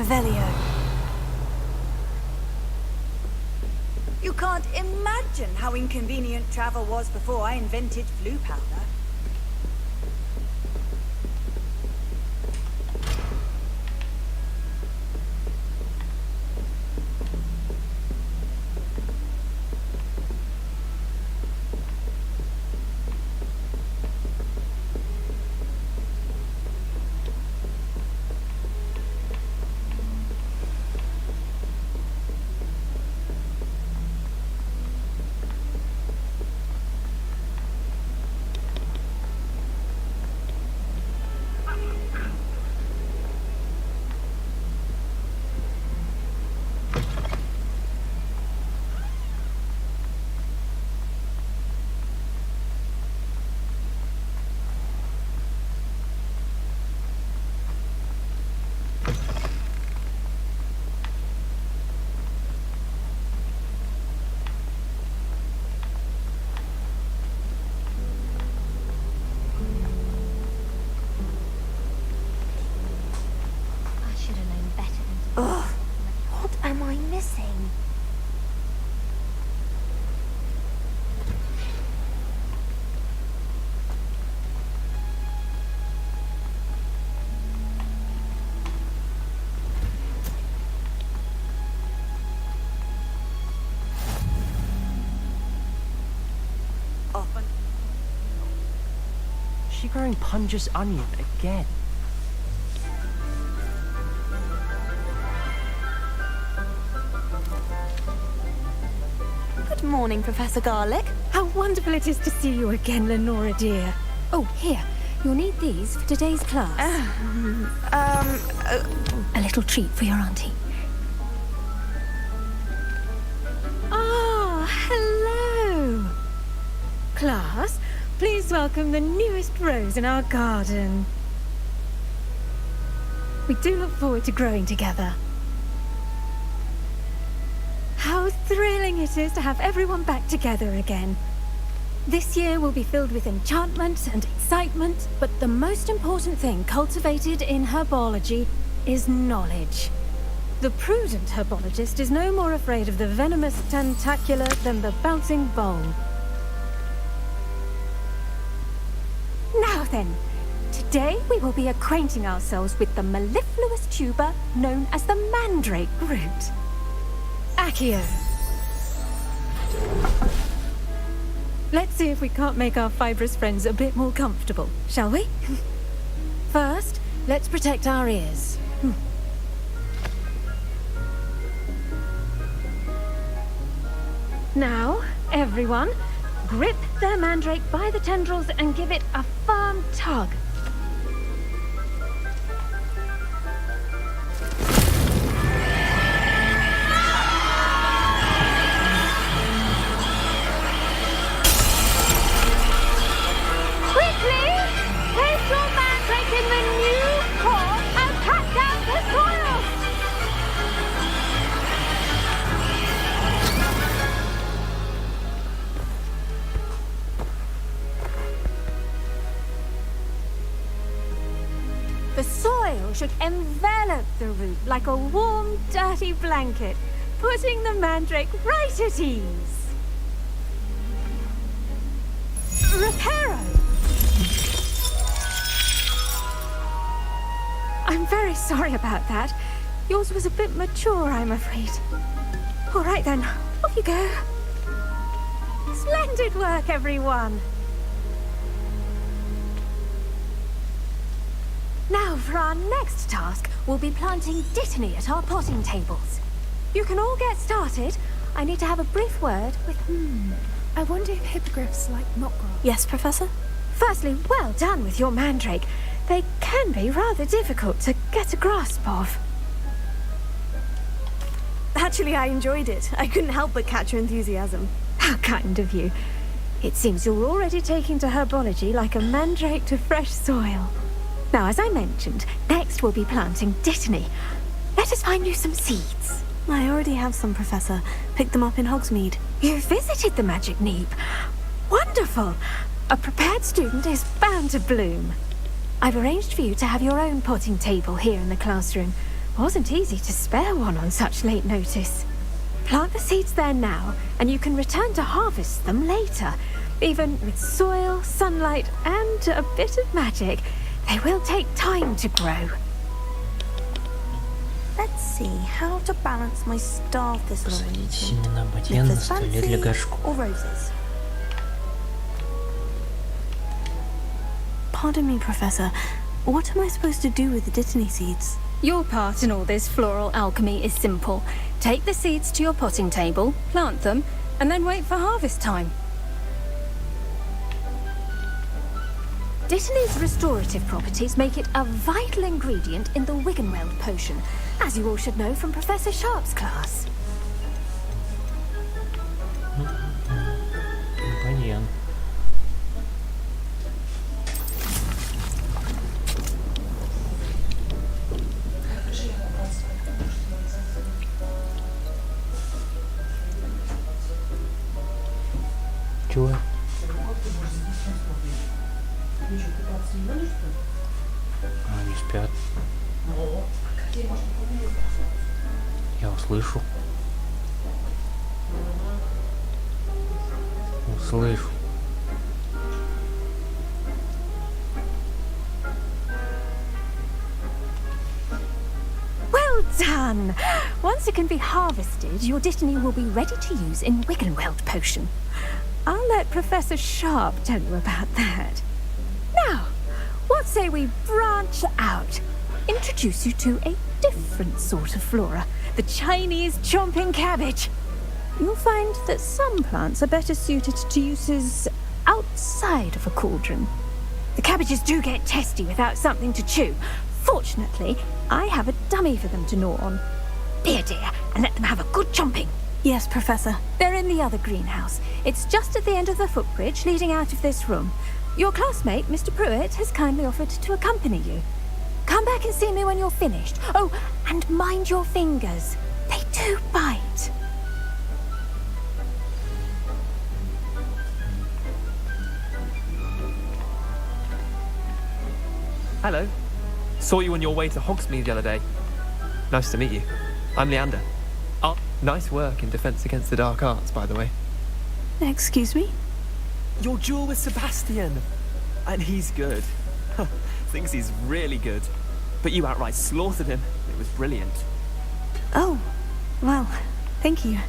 Revelio. You can't imagine how inconvenient travel was before I invented flu powder. Is she growing Punja's onion again? Good morning, Professor Garlic. How wonderful it is to see you again, Lenora dear. Oh, here. You'll need these for today's class. A little treat for your auntie. Ah, hello. Class, please welcome the newest rose in our garden. We do look forward to growing together. How thrilling it is to have everyone back together again. This year will be filled with enchantment and excitement, but the most important thing cultivated in herbology is knowledge. The prudent herbologist is no more afraid of the venomous tentacular than the bouncing bowl. Now then, today we will be acquainting ourselves with the mellifluous tuber known as the mandrake root. Accio. Let's see if we can't make our fibrous friends a bit more comfortable, shall we? First, let's protect our ears. Now, everyone, grip their mandrake by the tendrils and give it a firm tug. The soil should envelop the root like a warm, dirty blanket, putting the mandrake right at ease. Reparo! I'm very sorry about that. Yours was a bit mature, I'm afraid. All right then, off you go. Splendid work, everyone. Now, for our next task, we'll be planting dittany at our potting tables. You can all get started. I need to have a brief word with... I wonder if hippogriffs like knot grass. Yes, Professor? Firstly, well done with your mandrake. They can be rather difficult to get a grasp of. Actually, I enjoyed it. I couldn't help but catch your enthusiasm. How kind of you. It seems you're already taking to herbology like a mandrake to fresh soil. Now, as I mentioned, next we'll be planting dittany. Let us find you some seeds. I already have some, Professor. Picked them up in Hogsmeade. You visited the Magic Neep. Wonderful. A prepared student is bound to bloom. I've arranged for you to have your own potting table here in the classroom. Wasn't easy to spare one on such late notice. Plant the seeds there now, and you can return to harvest them later. Even with soil, sunlight, and a bit of magic, they will take time to grow. Let's see how to balance my star thistle Посадить arrangement. семена бадьян на столе для горшков. Or roses. Pardon me, Professor. What am I supposed to do with the dittany seeds? Your part in all this floral alchemy is simple. Take the seeds to your potting table, plant them, and then wait for harvest time. Dittany's restorative properties make it a vital ingredient in the Wiggenweld potion, as you all should know from Professor Sharp's class. Бадьян. Чего? Они спят. Я услышу. Услышу. Well done! Once it can be harvested, your dittany will be ready to use in Wiggenweld potion. I'll let Professor Sharp tell you about that. Now, what say we branch out? Introduce you to a different sort of flora, the Chinese chomping cabbage. You'll find that some plants are better suited to uses outside of a cauldron. The cabbages do get testy without something to chew. Fortunately, I have a dummy for them to gnaw on. Be a dear and let them have a good chomping. Yes, Professor. They're in the other greenhouse. It's just at the end of the footbridge leading out of this room. Your classmate, Mr. Pruitt, has kindly offered to accompany you. Come back and see me when you're finished. Oh, and mind your fingers. They do bite. Hello. Saw you on your way to Hogsmeade the other day. Nice to meet you. I'm Leander. Oh, nice work in Defense Against the Dark Arts, by the way. Excuse me? Your duel with Sebastian. And he's good. Thinks he's really good. But you outright slaughtered him. It was brilliant. Oh, well, thank you.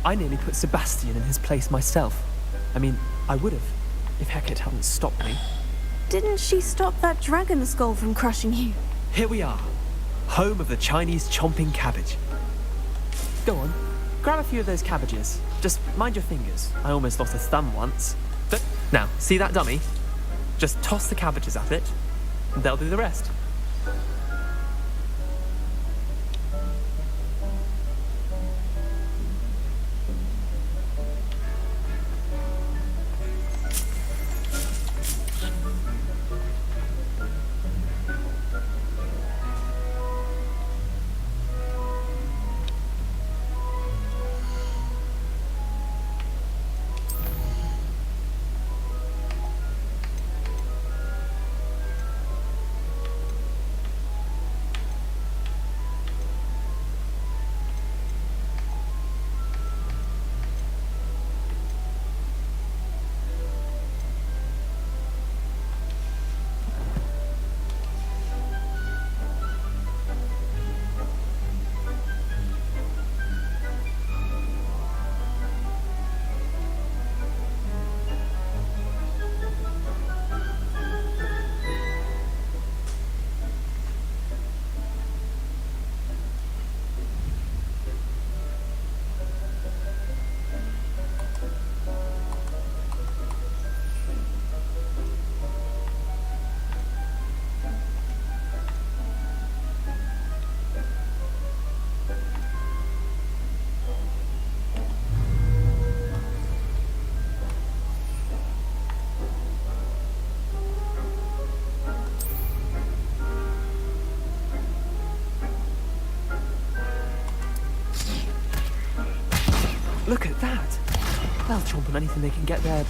I nearly put Sebastian in his place myself. I mean, I would have, if Hecate hadn't stopped me. Didn't she stop that dragon skull from crushing you? Here we are. Home of the Chinese chomping cabbage. Go on, grab a few of those cabbages. Just mind your fingers. I almost lost a thumb once. But now, see that dummy? Just toss the cabbages at it, and they'll do the rest. Look at that. They'll chomp on anything they can get their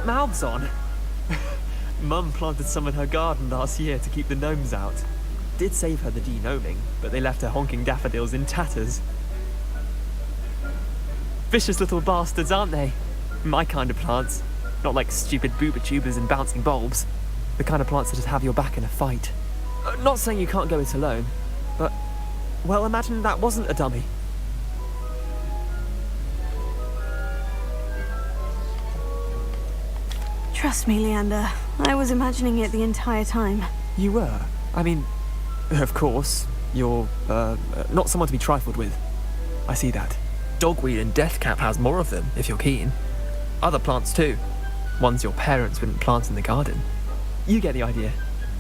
mouths on. Mum planted some in her garden last year to keep the gnomes out. did save her the de-gnoming, but they left her honking daffodils in tatters. Vicious little bastards, aren't they? My kind of plants. Not like stupid booba tubers and bouncing bulbs. The kind of plants that just have your back in a fight. Not saying you can't go it alone, but, well, imagine that wasn't a dummy. Trust me, Leander. I was imagining it the entire time. You were? I mean, of course, you're, not someone to be trifled with. I see that. Dogweed and deathcap has more of them, if you're keen. Other plants too. Ones your parents wouldn't plant in the garden. You get the idea.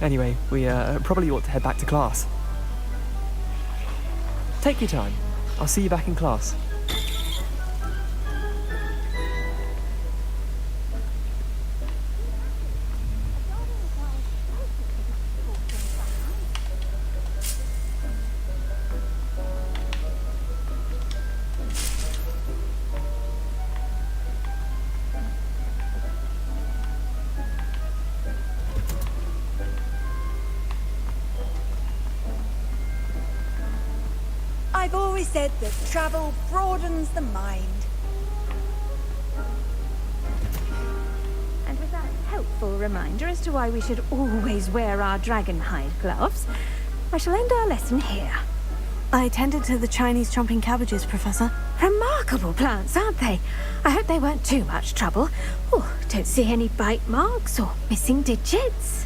Anyway, we probably ought to head back to class. Take your time. I'll see you back in class. I've always said that travel broadens the mind. And with that helpful reminder as to why we should always wear our dragon hide gloves, I shall end our lesson here. I tended to the Chinese chomping cabbages, Professor. Remarkable plants, aren't they? I hope they weren't too much trouble. Oh, don't see any bite marks or missing digits.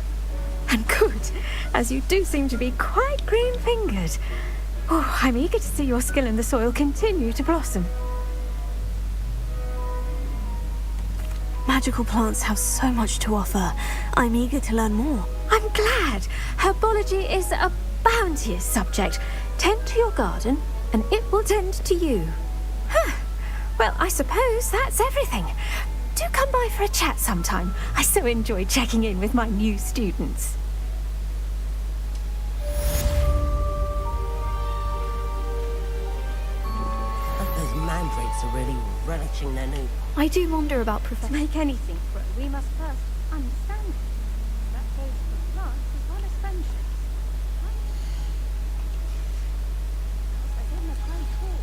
And good, as you do seem to be quite green-fingered. Oh, I'm eager to see your skill in the soil continue to blossom. Magical plants have so much to offer. I'm eager to learn more. I'm glad. Herbology is a bounteous subject. Tend to your garden, and it will tend to you. Huh. Well, I suppose that's everything. Do come by for a chat sometime. I so enjoy checking in with my new students. Those mandrakes are really relishing their new... I do wonder about Professor... To make anything grow, we must first understand it. That goes for plants as well as friendships. As in the pine core.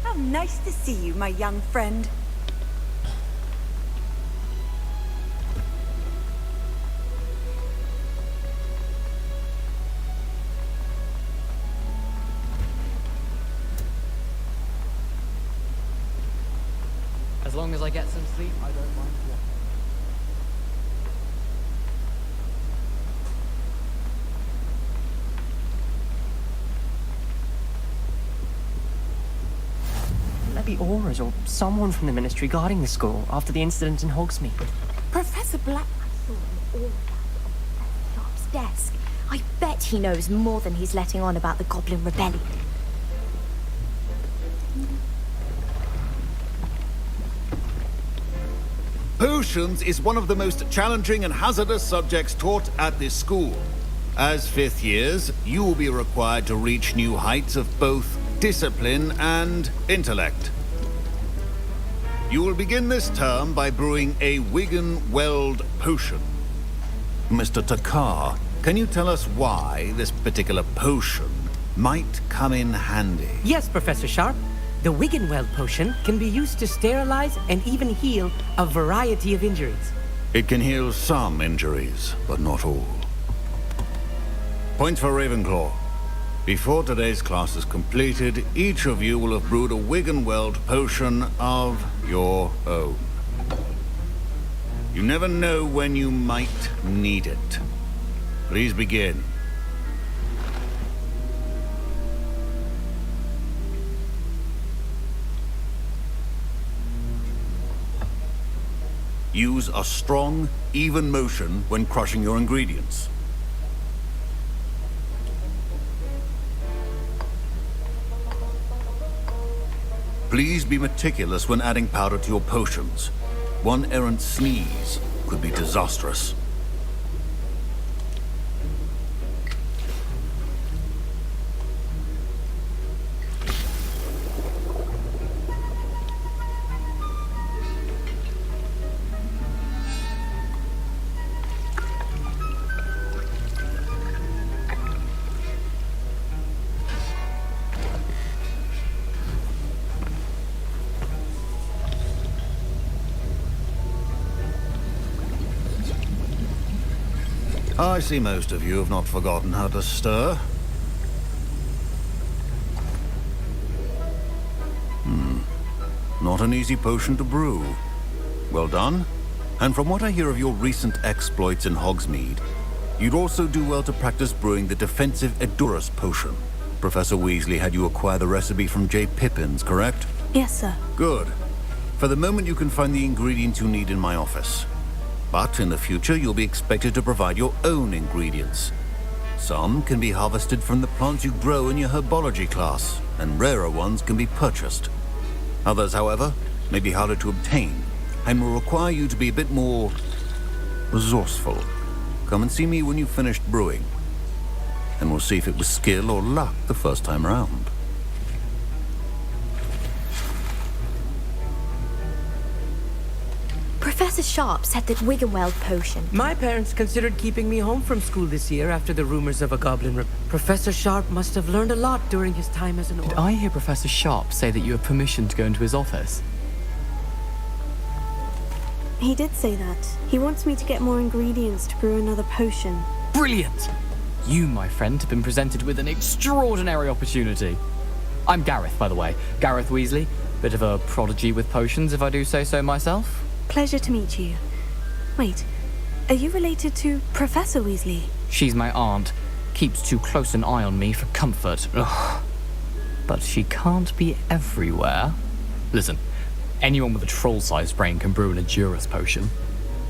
How nice to see you, my young friend. As long as I get some sleep, I don't mind walking. Maybe Aura's or someone from the ministry guarding the school after the incident in Hogsmeade. Professor Black, I saw him all around on Sharp's desk. I bet he knows more than he's letting on about the Goblin Rebellion. Potions is one of the most challenging and hazardous subjects taught at this school. As fifth years, you will be required to reach new heights of both discipline and intellect. You will begin this term by brewing a Wigan-Weld potion. Mr. Takar, can you tell us why this particular potion might come in handy? Yes, Professor Sharp. The Wiggenweld potion can be used to sterilize and even heal a variety of injuries. It can heal some injuries, but not all. Point for Ravenclaw. Before today's class is completed, each of you will have brewed a Wiggenweld potion of your own. You never know when you might need it. Please begin. Use a strong, even motion when crushing your ingredients. Please be meticulous when adding powder to your potions. One errant sneeze could be disastrous. I see most of you have not forgotten how to stir. Not an easy potion to brew. Well done. And from what I hear of your recent exploits in Hogsmeade, you'd also do well to practice brewing the defensive Edurus potion. Professor Weasley had you acquire the recipe from J. Pippin's, correct? Yes, sir. Good. For the moment, you can find the ingredients you need in my office. But in the future, you'll be expected to provide your own ingredients. Some can be harvested from the plants you grow in your herbology class, and rarer ones can be purchased. Others, however, may be harder to obtain, and will require you to be a bit more resourceful. Come and see me when you've finished brewing, and we'll see if it was skill or luck the first time around. Professor Sharp said that Wiggenweld potion. My parents considered keeping me home from school this year after the rumors of a goblin. Professor Sharp must have learned a lot during his time as an Did I hear Professor Sharp say that you have permission to go into his office? He did say that. He wants me to get more ingredients to brew another potion. Brilliant! You, my friend, have been presented with an extraordinary opportunity. I'm Gareth, by the way. Gareth Weasley. Bit of a prodigy with potions, if I do say so myself. Pleasure to meet you. Wait, are you related to Professor Weasley? She's my aunt. Keeps too close an eye on me for comfort. Ugh. But she can't be everywhere. Listen, anyone with a troll-sized brain can brew an Edurus potion.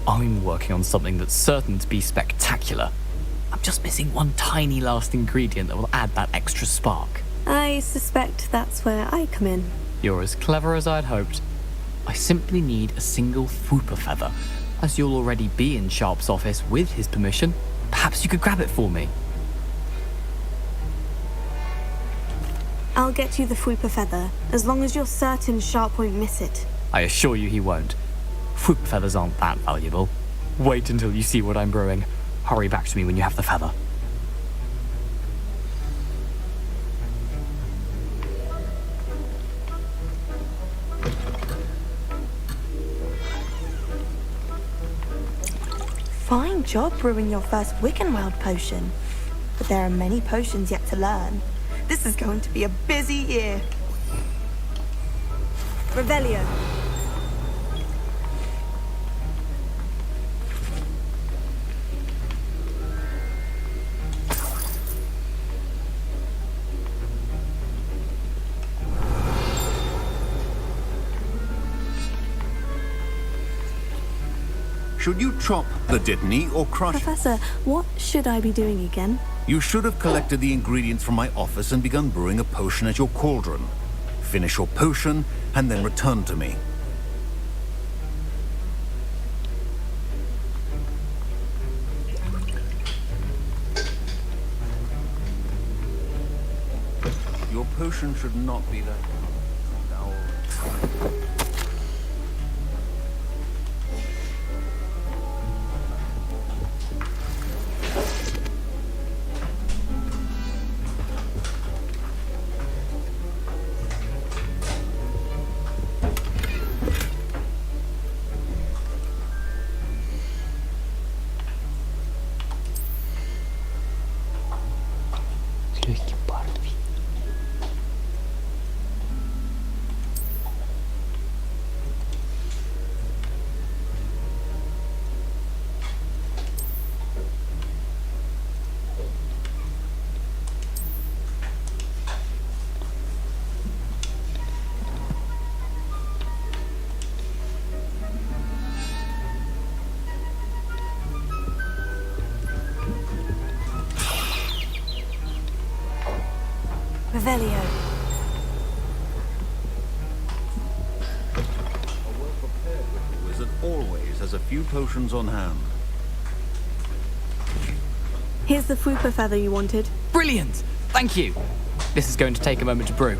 I'm working on something that's certain to be spectacular. I'm just missing one tiny last ingredient that will add that extra spark. I suspect that's where I come in. You're as clever as I'd hoped. I simply need a single Fwooper feather. As you'll already be in Sharp's office with his permission, perhaps you could grab it for me. I'll get you the Fwooper feather, as long as you're certain Sharp won't miss it. I assure you he won't. Fwooper feathers aren't that valuable. Wait until you see what I'm brewing. Hurry back to me when you have the feather. Fine job brewing your first Wiggenweld potion. But there are many potions yet to learn. This is going to be a busy year. Revelio. Should you chop the Dittany or crush... Professor, what should I be doing again? You should have collected the ingredients from my office and begun brewing a potion at your cauldron. Finish your potion, and then return to me. Your potion should not be that... Revelio. has a few potions on hand. Here's the Fupa feather you wanted. Brilliant! Thank you! This is going to take a moment to brew.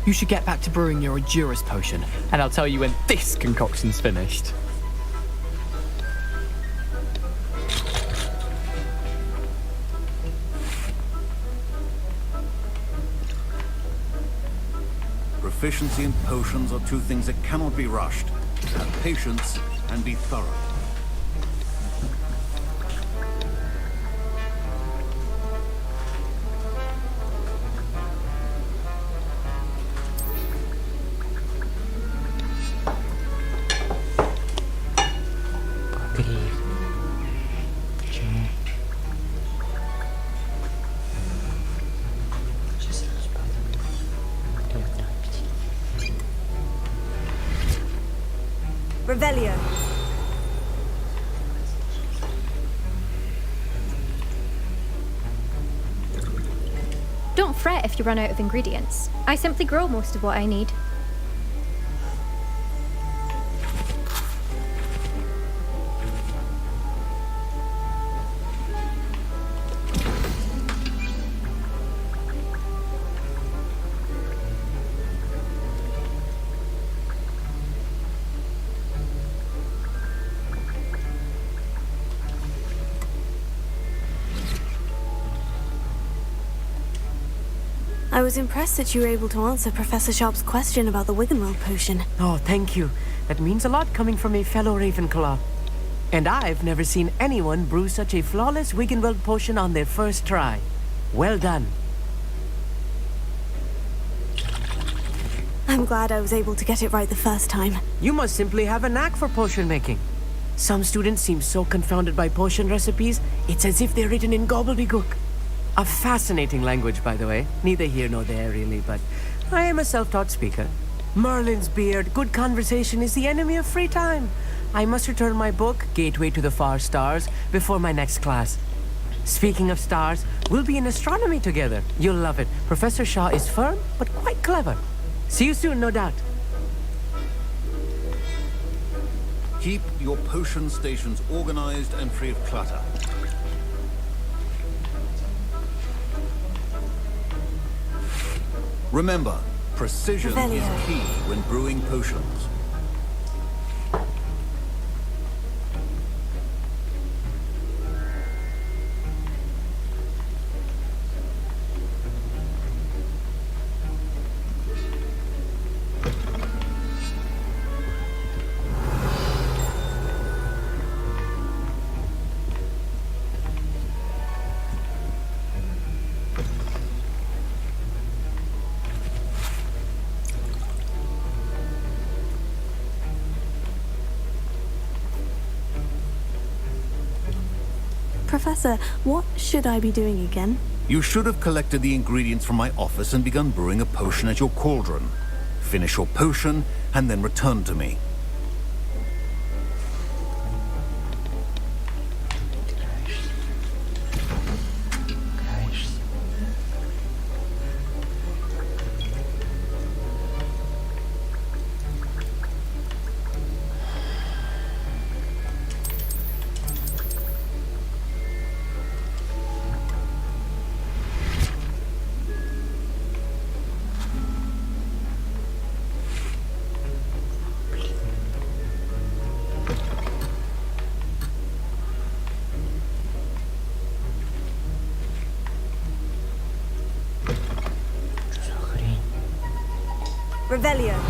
You should get back to brewing your Edurus potion, and I'll tell you when this concoction's finished. Proficiency and potions are two things that cannot be rushed. Have patience and be thorough. Revelio. Don't fret if you run out of ingredients. I simply grow most of what I need. I was impressed that you were able to answer Professor Sharp's question about the Wiggenweld potion. Oh, thank you. That means a lot coming from a fellow Ravenclaw. And I've never seen anyone brew such a flawless Wiggenweld potion on their first try. Well done. I'm glad I was able to get it right the first time. You must simply have a knack for potion making. Some students seem so confounded by potion recipes, it's as if they're written in gobbledygook. A fascinating language, by the way. Neither here nor there, really, but I am a self-taught speaker. Merlin's beard, good conversation is the enemy of free time. I must return my book, Gateway to the Far Stars, before my next class. Speaking of stars, we'll be in astronomy together. You'll love it. Professor Shaw is firm, but quite clever. See you soon, no doubt. Keep your potion stations organized and free of clutter. Remember, precision is key when brewing potions. Professor, what should I be doing again? You should have collected the ingredients from my office and begun brewing a potion at your cauldron. Finish your potion, and then return to me. Revelio.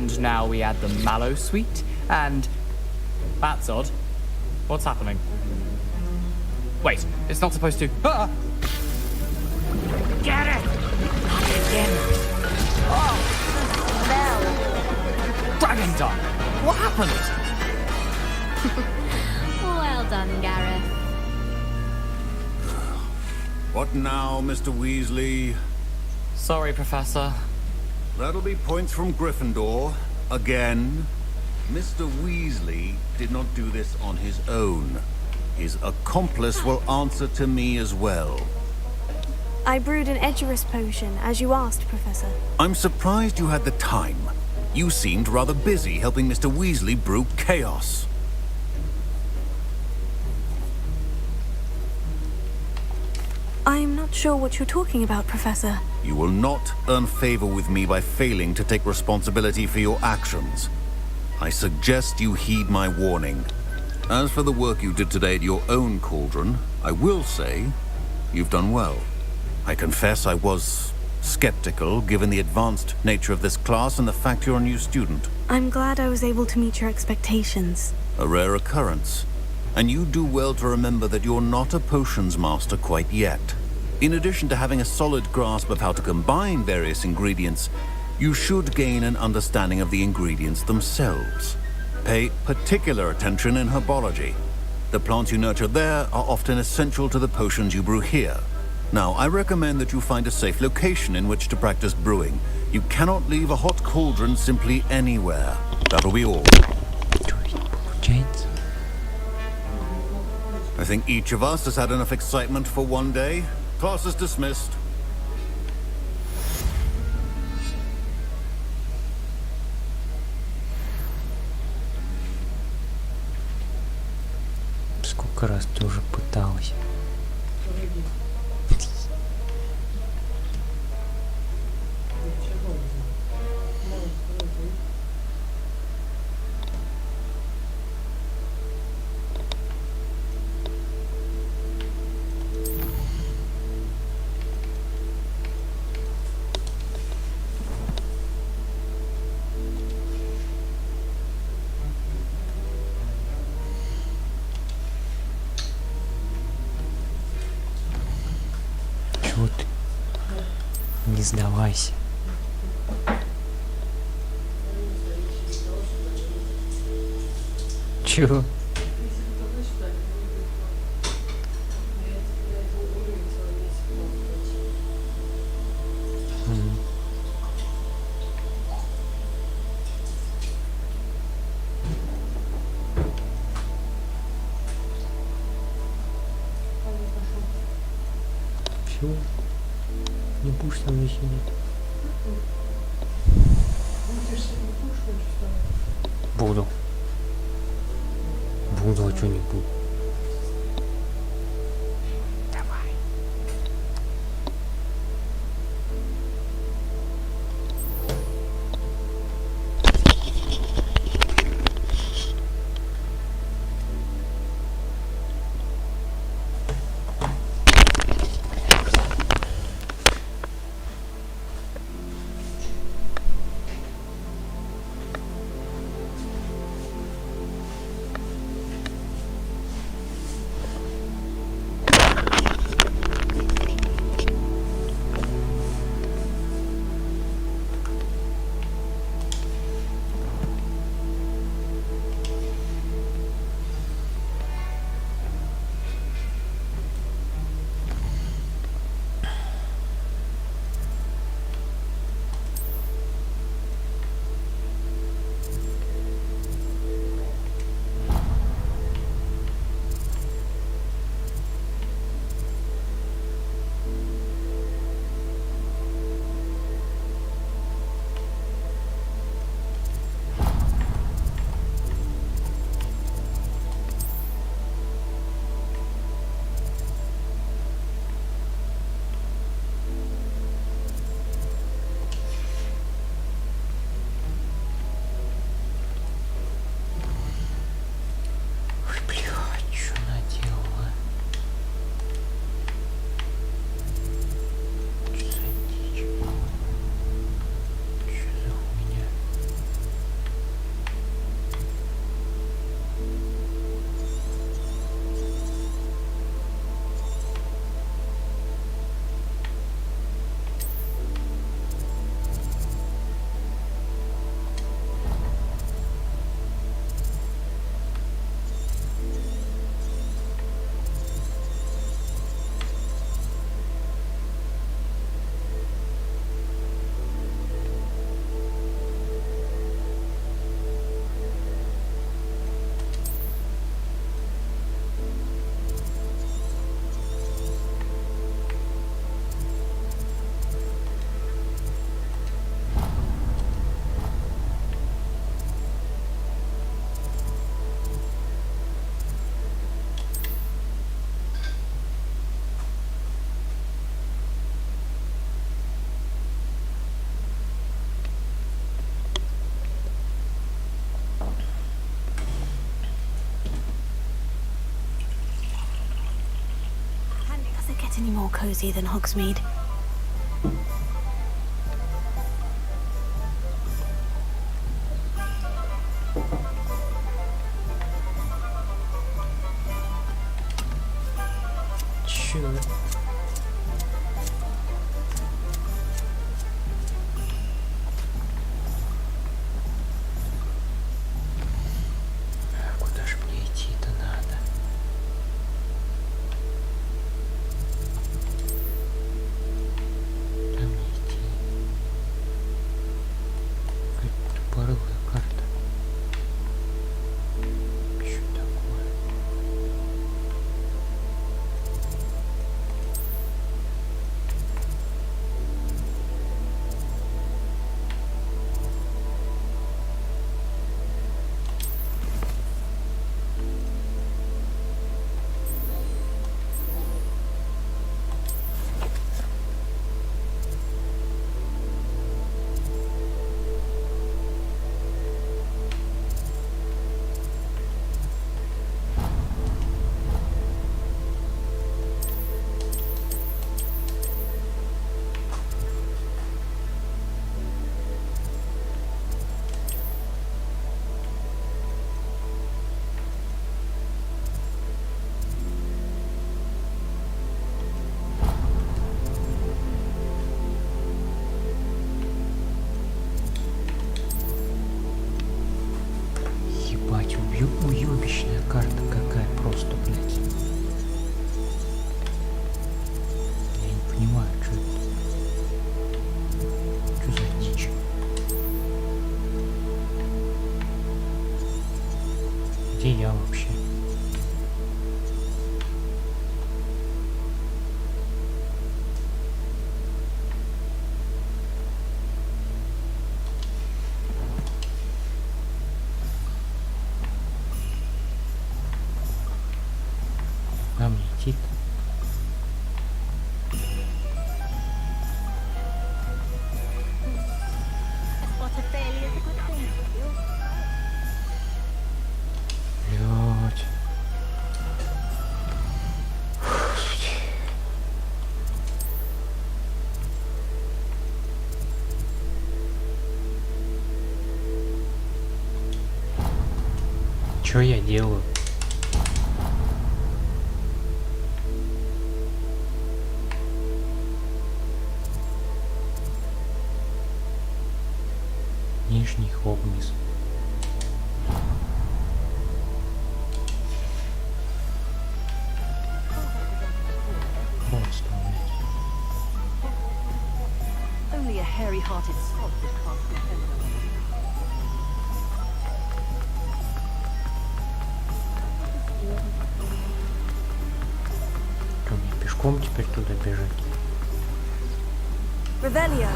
And now we add the mallow sweet, and... That's odd. What's happening? Wait, it's not supposed to... Ah! Get it! Not again! Oh! Smell! Dragon tongue! What happened? Well done, Gareth. What now, Mr. Weasley? Sorry, Professor. That'll be points from Gryffindor. Again. Mr. Weasley did not do this on his own. His accomplice will answer to me as well. I brewed an Edgerus potion, as you asked, Professor. I'm surprised you had the time. You seemed rather busy helping Mr. Weasley brew chaos. I'm not sure what you're talking about, Professor. You will not earn favor with me by failing to take responsibility for your actions. I suggest you heed my warning. As for the work you did today at your own cauldron, I will say you've done well. I confess I was skeptical, given the advanced nature of this class and the fact you're a new student. I'm glad I was able to meet your expectations. A rare occurrence. And you do well to remember that you're not a potions master quite yet. In addition to having a solid grasp of how to combine various ingredients, you should gain an understanding of the ingredients themselves. Pay particular attention in herbology. The plants you nurture there are often essential to the potions you brew here. Now, I recommend that you find a safe location in which to practice brewing. You cannot leave a hot cauldron simply anywhere. That'll be all. I think each of us has had enough excitement for one day. Class is dismissed. Сколько раз ты уже пыталась? Чего ты? Не сдавайся. Чего? Все, не будешь со мной сидеть. Буду. Буду, а что не буду? Давай. any more cozy than Hogsmeade. Чё? Куда же мне идти-то надо? Куда мне идти? Какая-то тупорылая карта. Что такое? Ебать, уёбищная карта какая просто, блядь. Я не понимаю, что это. Что за дичь? Где я вообще? Куда мне идти-то? Блядь. Господи. Чё я делаю? Нижний Хогвартс. Просто, блядь. Only a hairy-hearted sod would cast a spell. Что, мне пешком теперь туда бежать? Revelio.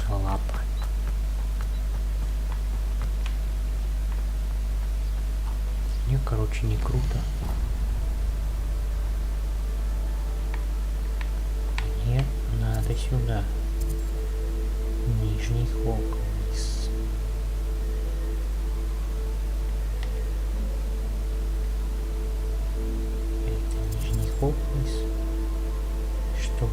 Лапа. Мне, короче, не круто. Мне надо сюда. Нижний Хогвартс. Это Нижний Хогвартс. Что это?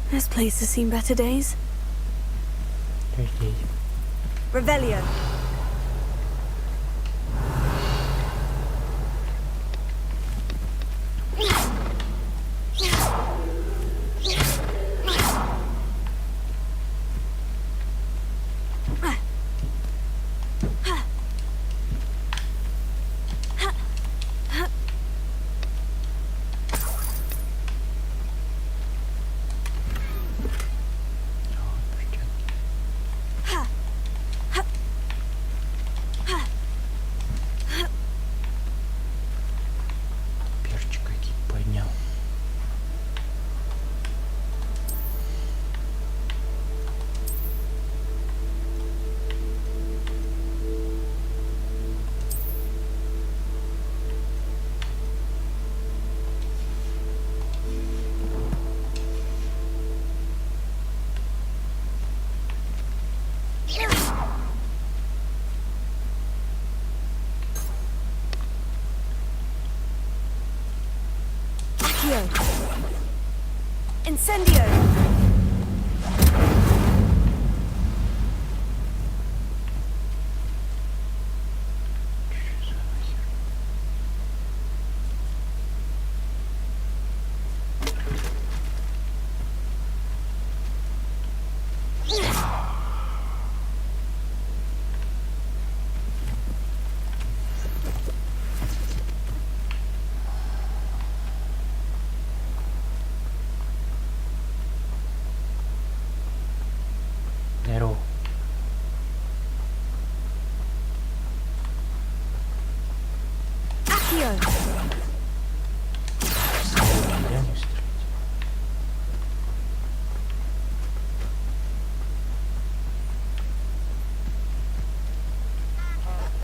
This place has seen better days. Revelio. Перчик какие поднял. Incendio! Здорово. Accio!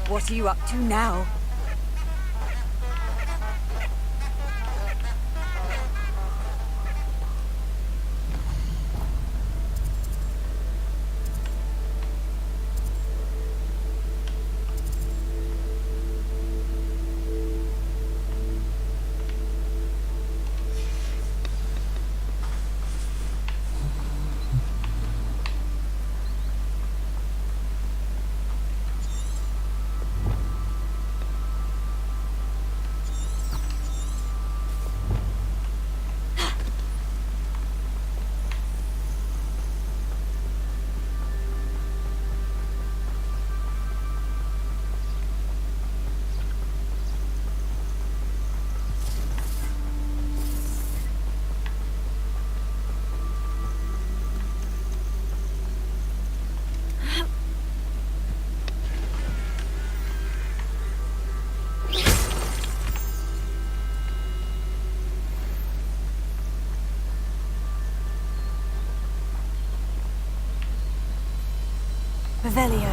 What are you up to now? Revelio.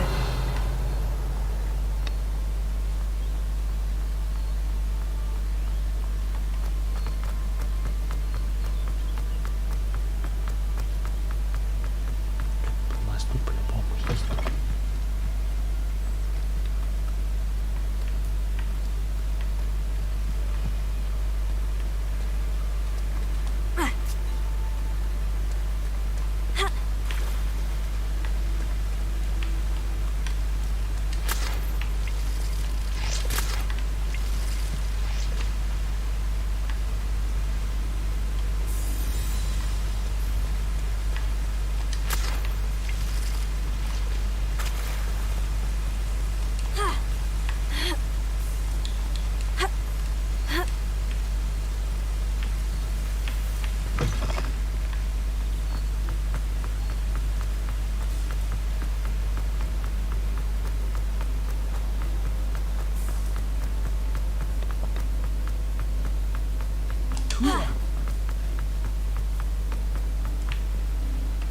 По мосту по-любому есть.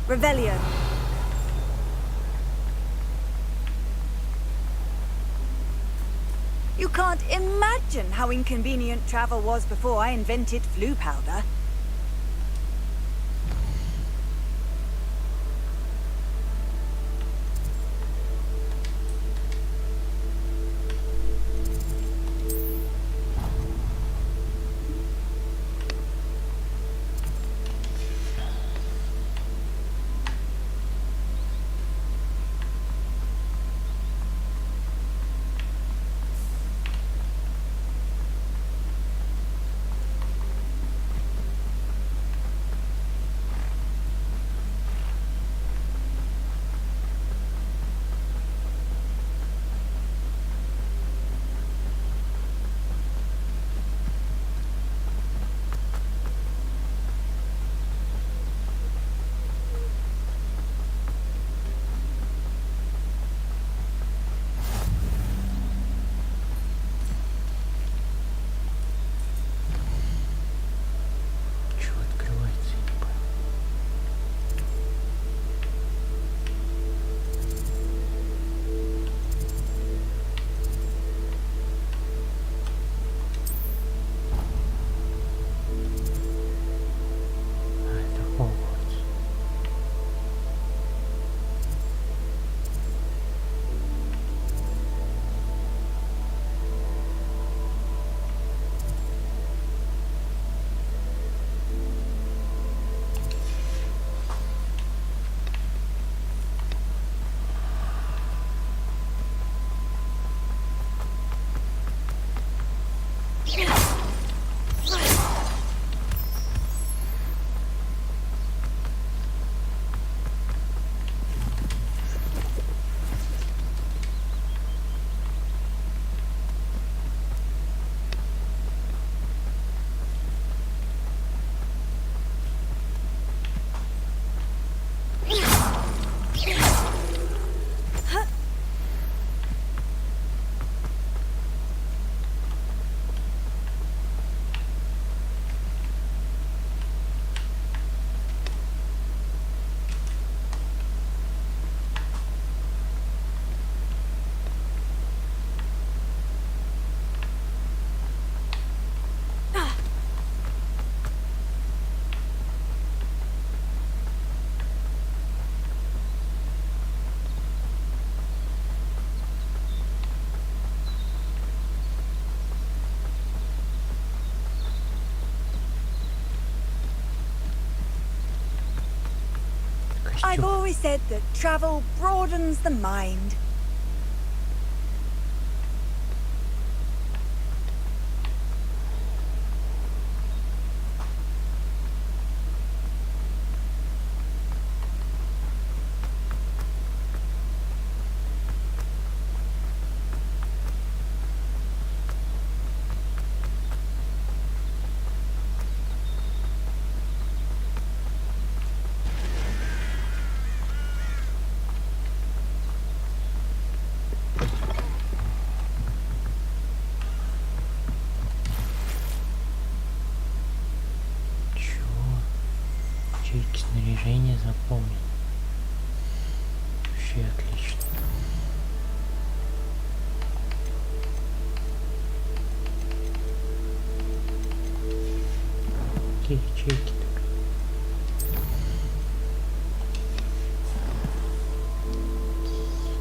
Revelio. You can't imagine how inconvenient travel was before I invented flu powder. I've always said that travel broadens the mind. Ячейки снаряжения заполнены. Вообще отлично. Какие ячейки?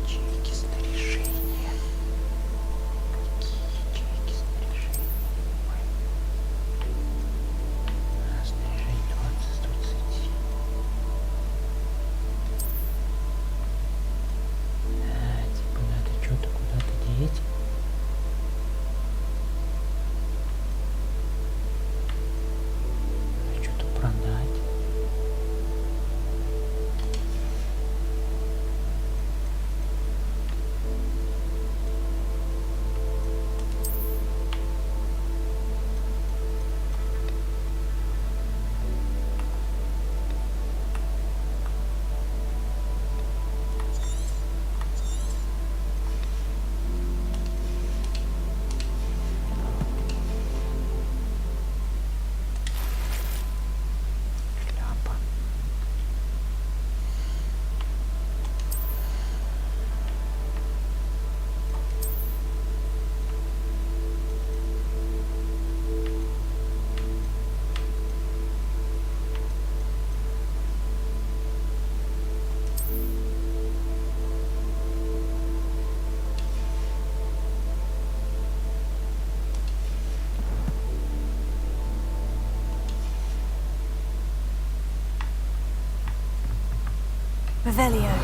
Ячейки снаряжения. Ячейки снаряжения. Снаряжение 20, 130. Типа надо что-то куда-то деть. Что-то продать. Шляпа. Revelio.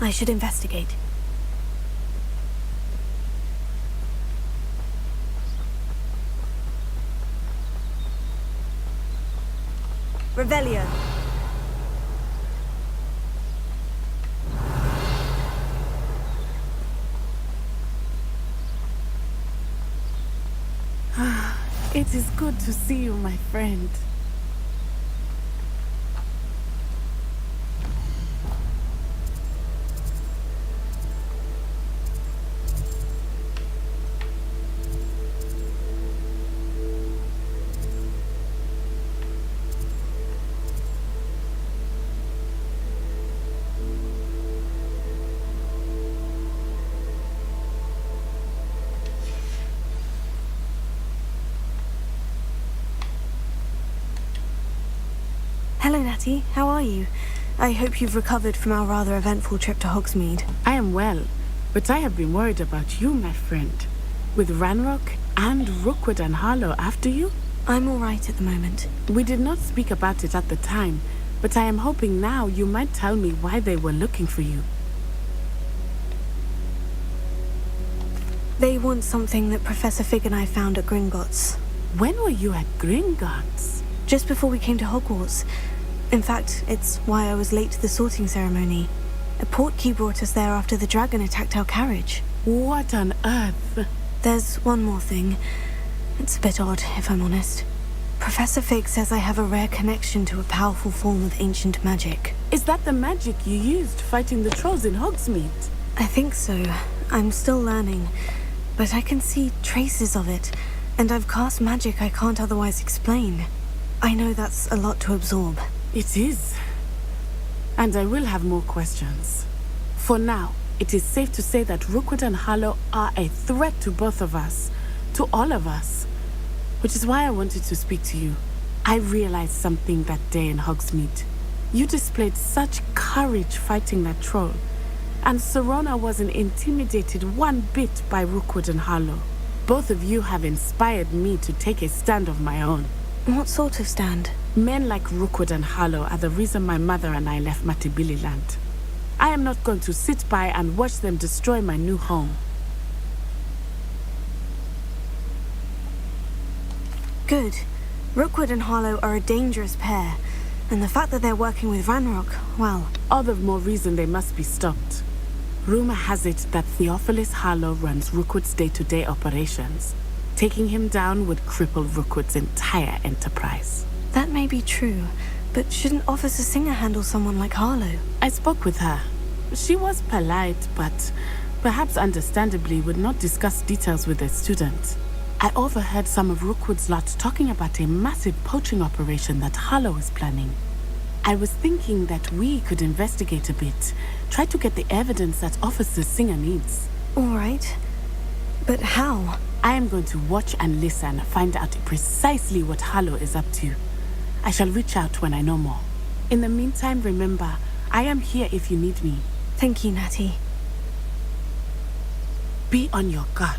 I should investigate. Revelio. It is good to see you, my friend. Hello, Natty. How are you? I hope you've recovered from our rather eventful trip to Hogsmeade. I am well, but I have been worried about you, my friend. With Ranrock and Rookwood and Harlow after you? I'm all right at the moment. We did not speak about it at the time, but I am hoping now you might tell me why they were looking for you. They want something that Professor Fig and I found at Gringotts. When were you at Gringotts? Just before we came to Hogwarts. In fact, it's why I was late to the sorting ceremony. A portkey brought us there after the dragon attacked our carriage. What on earth? There's one more thing. It's a bit odd, if I'm honest. Professor Fig says I have a rare connection to a powerful form of ancient magic. Is that the magic you used fighting the trolls in Hogsmeade? I think so. I'm still learning. But I can see traces of it. And I've cast magic I can't otherwise explain. I know that's a lot to absorb. It is. And I will have more questions. For now, it is safe to say that Rookwood and Harlow are a threat to both of us. To all of us. Which is why I wanted to speak to you. I realized something that day in Hogsmeade. You displayed such courage fighting that troll. And Serona wasn't intimidated one bit by Rookwood and Harlow. Both of you have inspired me to take a stand of my own. What sort of stand? Men like Rookwood and Harlow are the reason my mother and I left Matibili land. I am not going to sit by and watch them destroy my new home. Good. Rookwood and Harlow are a dangerous pair. And the fact that they're working with Ranrock, well... All the more reason they must be stopped. Rumor has it that Theophilus Harlow runs Rookwood's day-to-day operations. Taking him down would cripple Rookwood's entire enterprise. That may be true, but shouldn't Officer Singer handle someone like Harlow? I spoke with her. She was polite, but perhaps understandably would not discuss details with a student. I overheard some of Rookwood's lot talking about a massive poaching operation that Harlow is planning. I was thinking that we could investigate a bit, try to get the evidence that Officer Singer needs. All right. But how? I am going to watch and listen, find out precisely what Harlow is up to. I shall reach out when I know more. In the meantime, remember, I am here if you need me. Thank you, Natty. Be on your guard.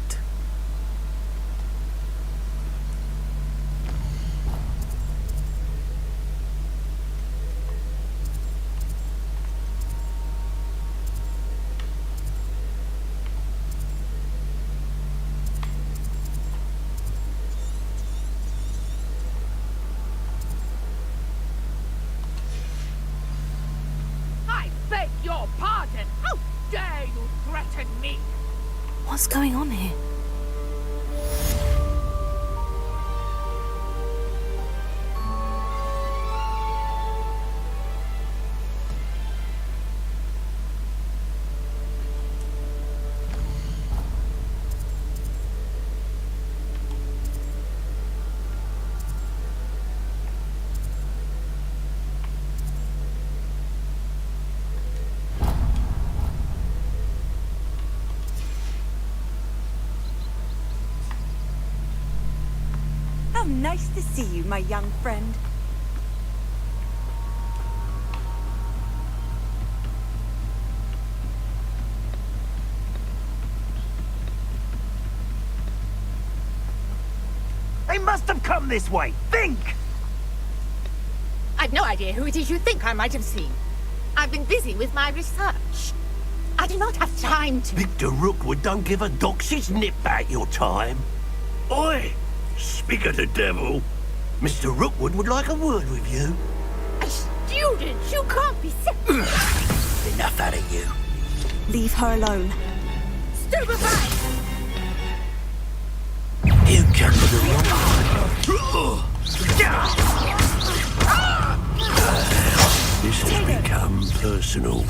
What's going on here? How nice to see you, my young friend. They must have come this way. Think! I've no idea who it is you think I might have seen. I've been busy with my research. I do not have time to... Victor Rookwood don't give a doxy's nip back your time. Oi! Speak of the devil. Mr. Rookwood would like a word with you. A student? You can't be serious. Enough out of you. Leave her alone. Stupefy! You come to the wrong... This has become personal.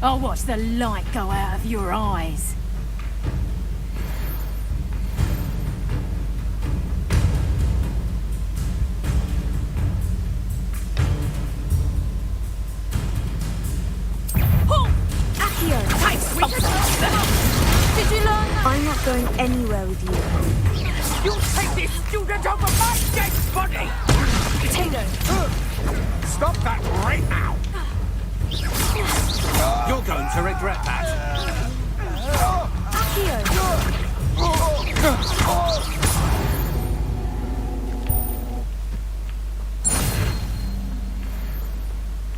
I'll watch the light go out of your eyes. Did you learn that? I'm not going anywhere with you. You'll take this student over my dead body! Taylor! Stop that right now! You're going to regret that.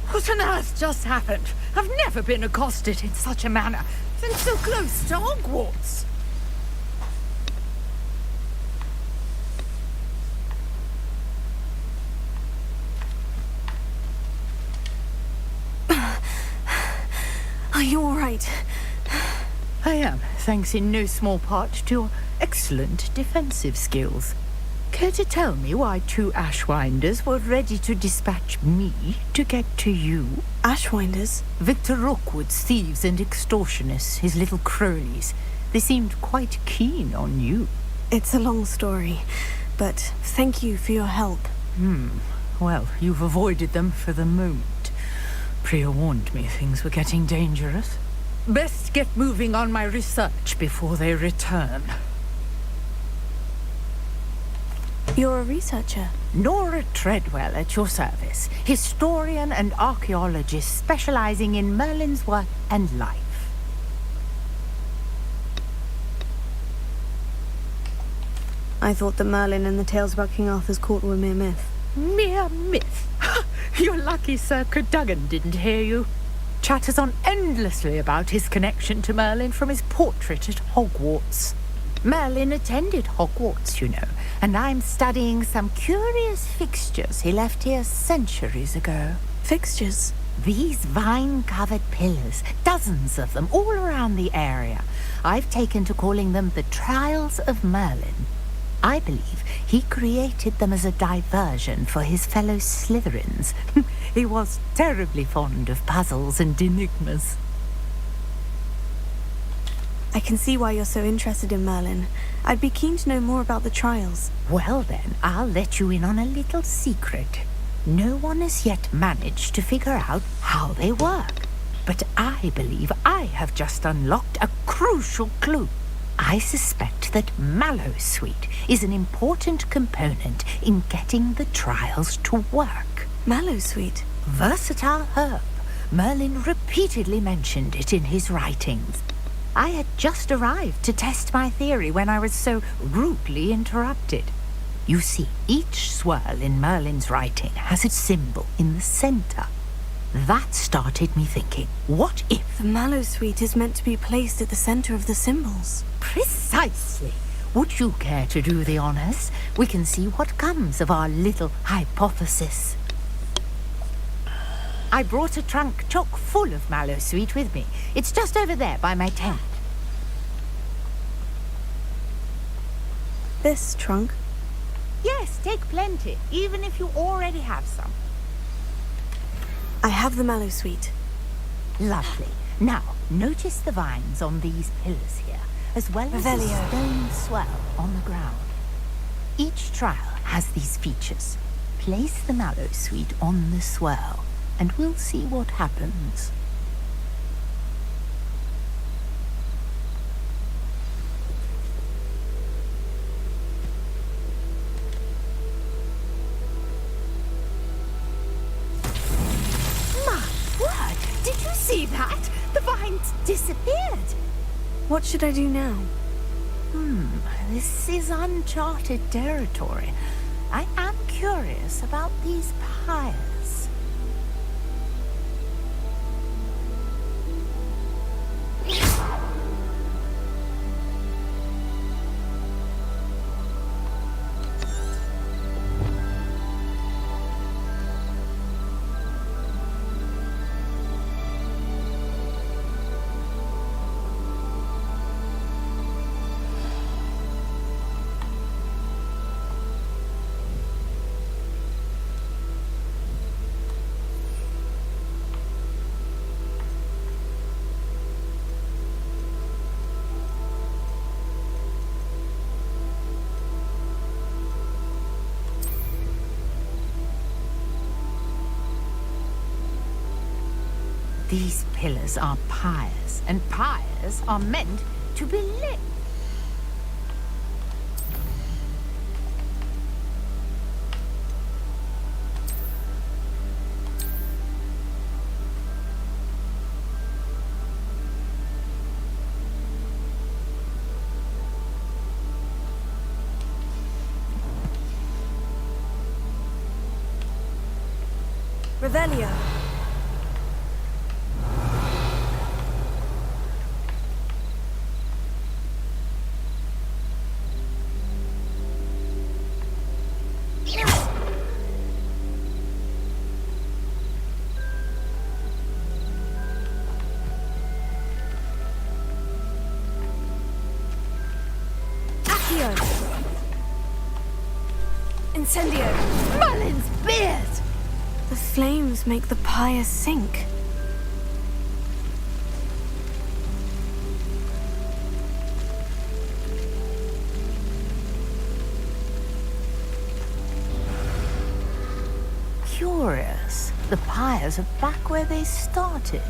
What on earth just happened? I've never been accosted in such a manner since so close to Hogwarts. Are you all right? I am, thanks in no small part to your excellent defensive skills. Care to tell me why 2 Ashwinders were ready to dispatch me to get to you? Ashwinders? Victor Rookwood's thieves and extortionists, his little cronies. They seemed quite keen on you. It's a long story, but thank you for your help. Well, you've avoided them for the moment. Priya warned me things were getting dangerous. Best get moving on my research before they return. You're a researcher? Nora Treadwell at your service. Historian and archaeologist specializing in Merlin's work and life. I thought that Merlin and the tales about King Arthur's court were mere myth. Mere myth? You're lucky Sir Cadogan didn't hear you. Chatters on endlessly about his connection to Merlin from his portrait at Hogwarts. Merlin attended Hogwarts, you know, and I'm studying some curious fixtures he left here centuries ago. Fixtures? These vine-covered pillars, dozens of them, all around the area. I've taken to calling them the Trials of Merlin. I believe he created them as a diversion for his fellow Slytherins. He was terribly fond of puzzles and enigmas. I can see why you're so interested in Merlin. I'd be keen to know more about the trials. Well then, I'll let you in on a little secret. No one has yet managed to figure out how they work. But I believe I have just unlocked a crucial clue. I suspect that Mallowsweet is an important component in getting the trials to work. Mallowsweet? Versatile herb. Merlin repeatedly mentioned it in his writings. I had just arrived to test my theory when I was so rudely interrupted. You see, each swirl in Merlin's writing has its symbol in the center. That started me thinking, what if... The Mallowsweet is meant to be placed at the center of the symbols. Precisely. Would you care to do the honors? We can see what comes of our little hypothesis. I brought a trunk chock full of Mallowsweet with me. It's just over there by my tent. This trunk? Yes, take plenty, even if you already have some. I have the Mallowsweet. Lovely. Now, notice the vines on these pillars here, as well as the stone swell on the ground. Each trial has these features. Place the Mallowsweet on the swirl, and we'll see what happens. My word! Did you see that? The vines disappeared. What should I do now? This is uncharted territory. I am curious about these pyres. These pillars are pyres, and pyres are meant to be lit. Revelio. Incendio! Mullins' beard! The flames make the pyre sink. Curious. The pyres are back where they started.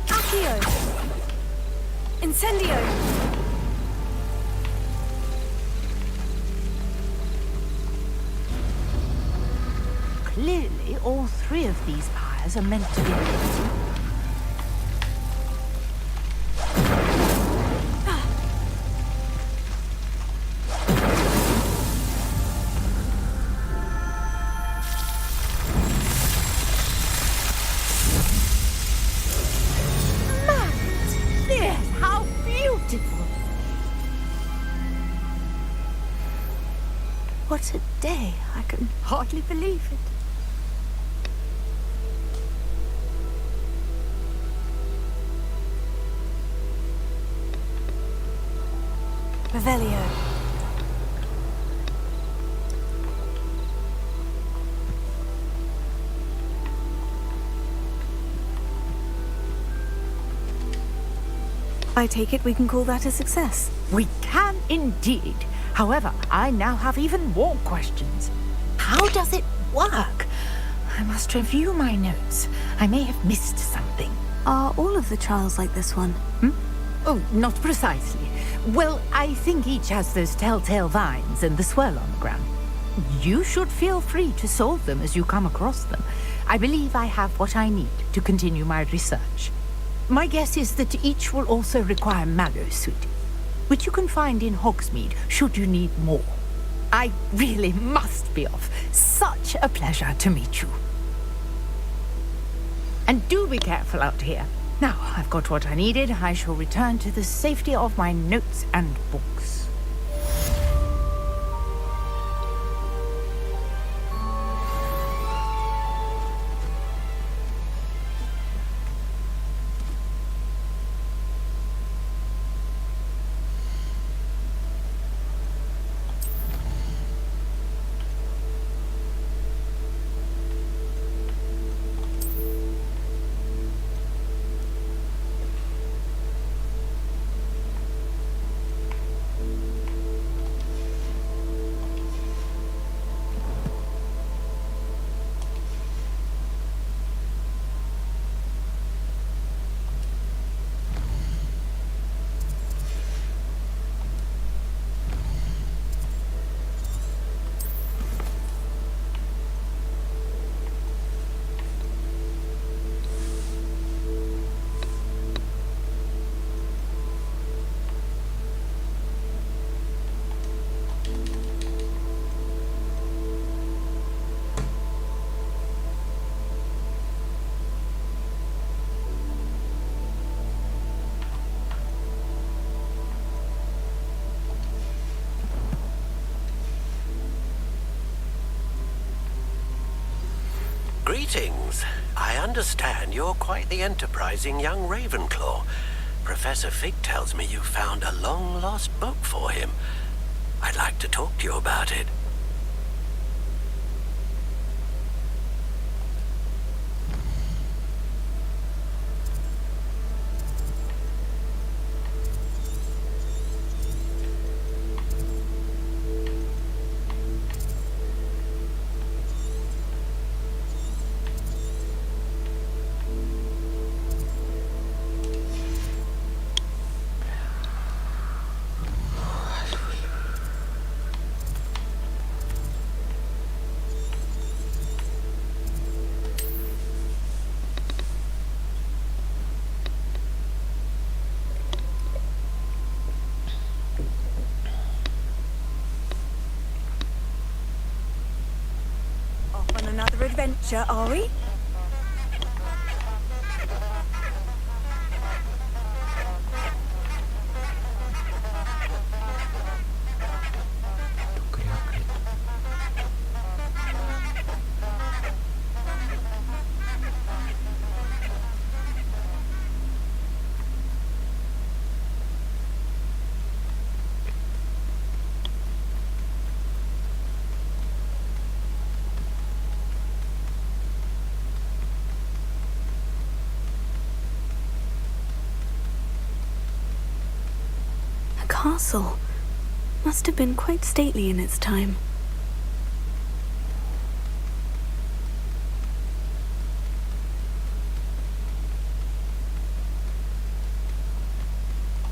Accio! Incendio! Clearly, all three of these pyres are meant to be lit. What a day. I can hardly believe it. Revelio. I take it we can call that a success. We can indeed. However, I now have even more questions. How does it work? I must review my notes. I may have missed something. Are all of the trials like this one? Oh, not precisely. Well, I think each has those telltale vines and the swirl on the ground. You should feel free to solve them as you come across them. I believe I have what I need to continue my research. My guess is that each will also require mallow sweet, which you can find in Hogsmeade should you need more. I really must be off. Such a pleasure to meet you. And do be careful out here. Now, I've got what I needed. I shall return to the safety of my notes and books. Greetings. I understand you're quite the enterprising young Ravenclaw. Professor Fig tells me you found a long-lost book for him. I'd like to talk to you about it. Another adventure, are we? castle. Must have been quite stately in its time.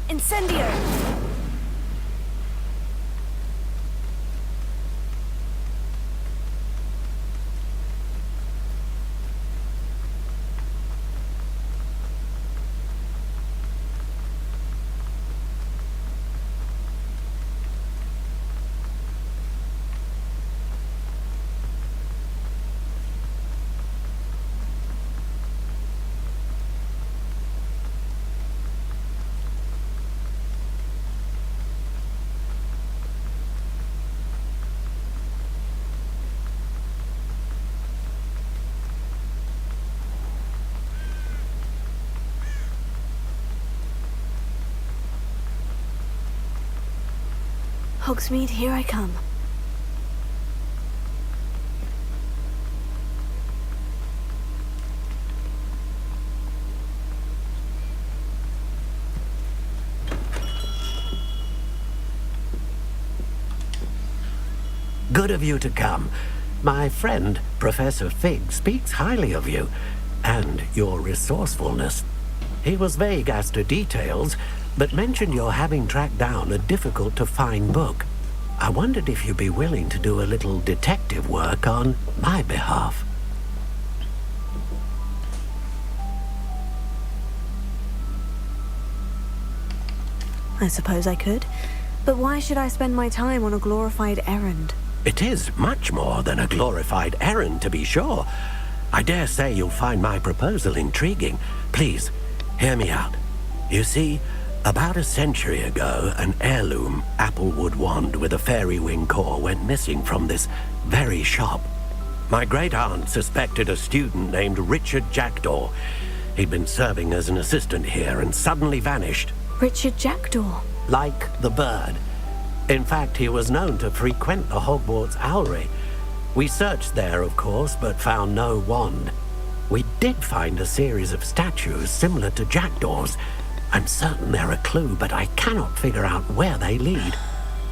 Incendio! Hogsmeade, here I come. Good of you to come. My friend, Professor Fig, speaks highly of you, and your resourcefulness. He was vague as to details, but mentioned your having tracked down a difficult-to-find book. I wondered if you'd be willing to do a little detective work on my behalf. I suppose I could. But why should I spend my time on a glorified errand? It is much more than a glorified errand, to be sure. I dare say you'll find my proposal intriguing. Please, hear me out. You see, about a century ago, an heirloom applewood wand with a fairy wing core went missing from this very shop. My great-aunt suspected a student named Richard Jackdaw. He'd been serving as an assistant here and suddenly vanished. Richard Jackdaw? Like the bird. In fact, he was known to frequent the Hogwarts Owlery. We searched there, of course, but found no wand. We did find a series of statues similar to Jackdaw's. I'm certain they're a clue, but I cannot figure out where they lead.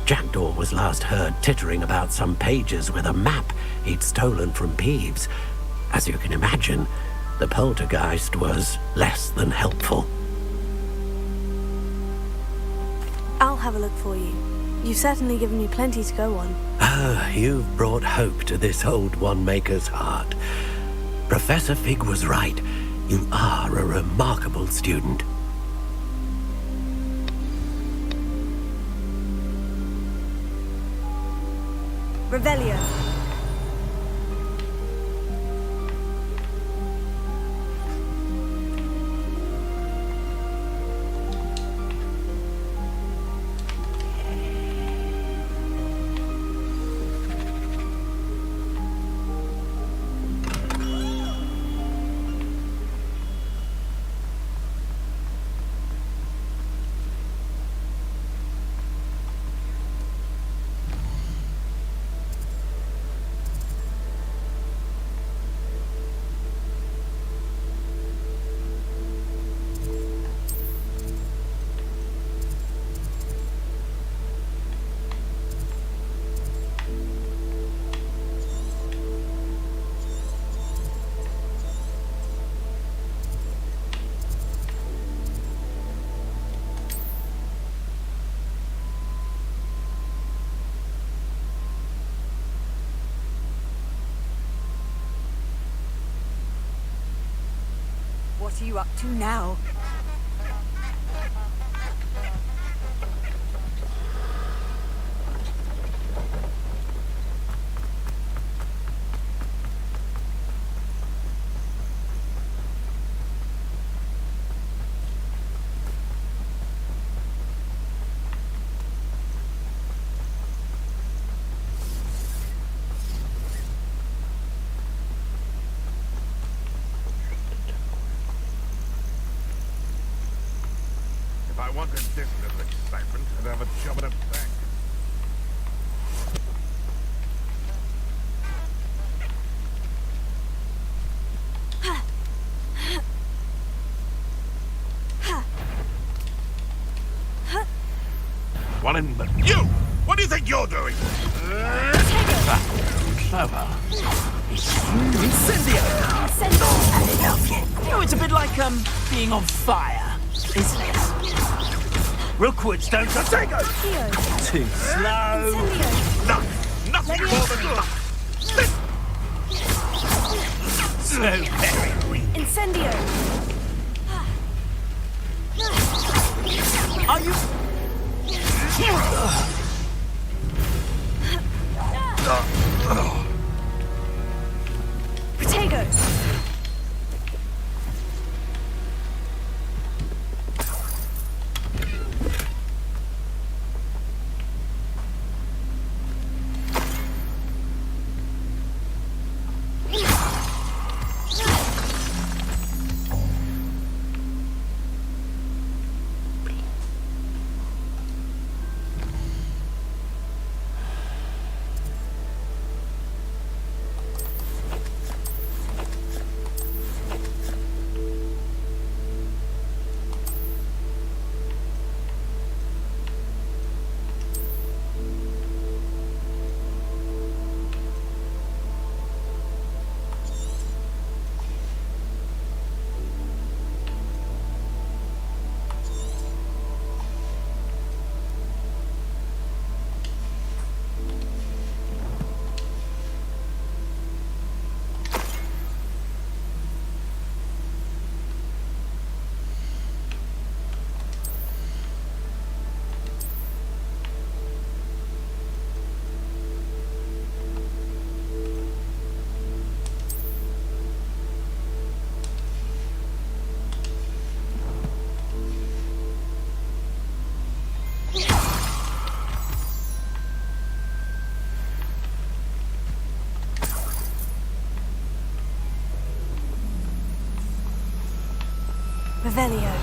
Jackdaw was last heard tittering about some pages with a map he'd stolen from Peeves. As you can imagine, the poltergeist was less than helpful. I'll have a look for you. You've certainly given me plenty to go on. Ah, you've brought hope to this old one-maker's heart. Professor Fig was right. You are a remarkable student. Revelio. What are you up to now? If I wanted this little excitement, I'd have a job at a bank. one in... You! What do you think you're doing? Clever. Incendio! Had enough yet? Oh, it's a bit like, being on fire, isn't it? Rookwood, don't go. Too slow. Nothing more than luck. So very weak. Incendio! Are you... Protego! Revelio.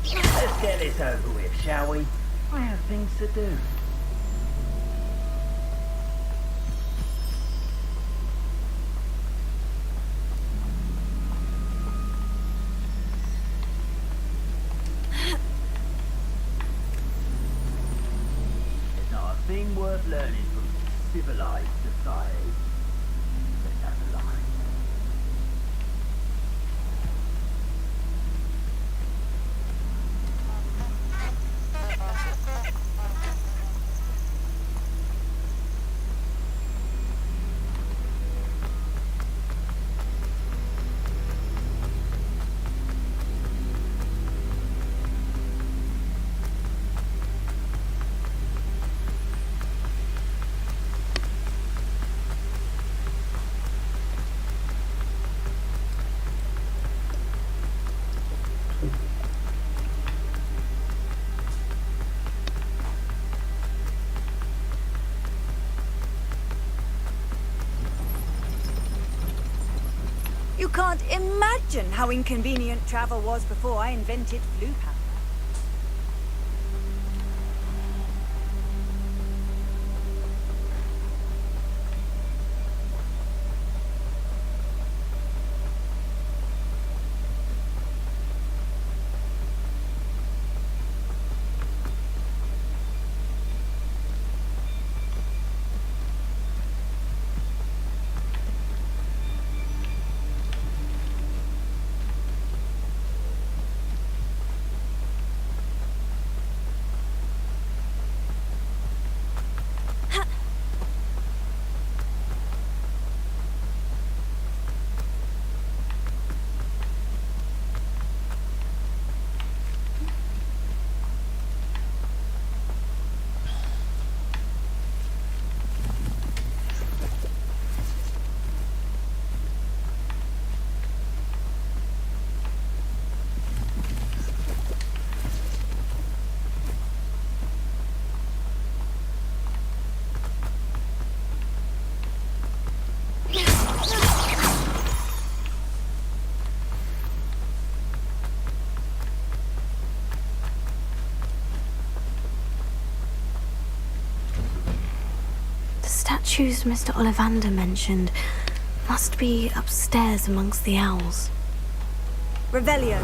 Let's get this over with, shall we? I have things to do. There's not a thing worth learning from civilized society. Let's have a line. You can't imagine how inconvenient travel was before I invented flu powder. Statues Mr. Ollivander mentioned must be upstairs amongst the owls. Revelio.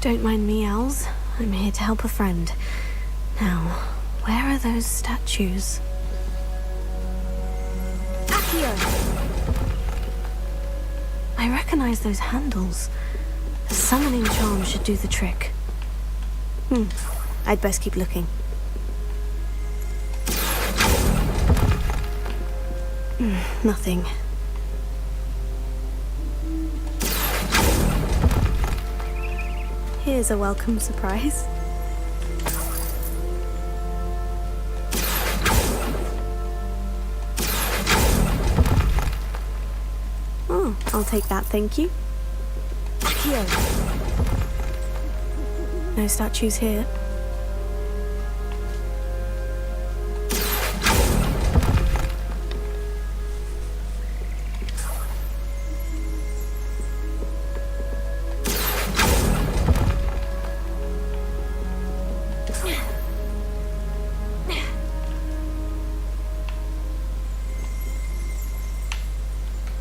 Don't mind me, owls. I'm here to help a friend. Now, where are those statues? Accio! I recognize those handles. The summoning charm should do the trick. I'd best keep looking. Nothing. Here's a welcome surprise. Oh, I'll take that, thank you. Accio! No statues here.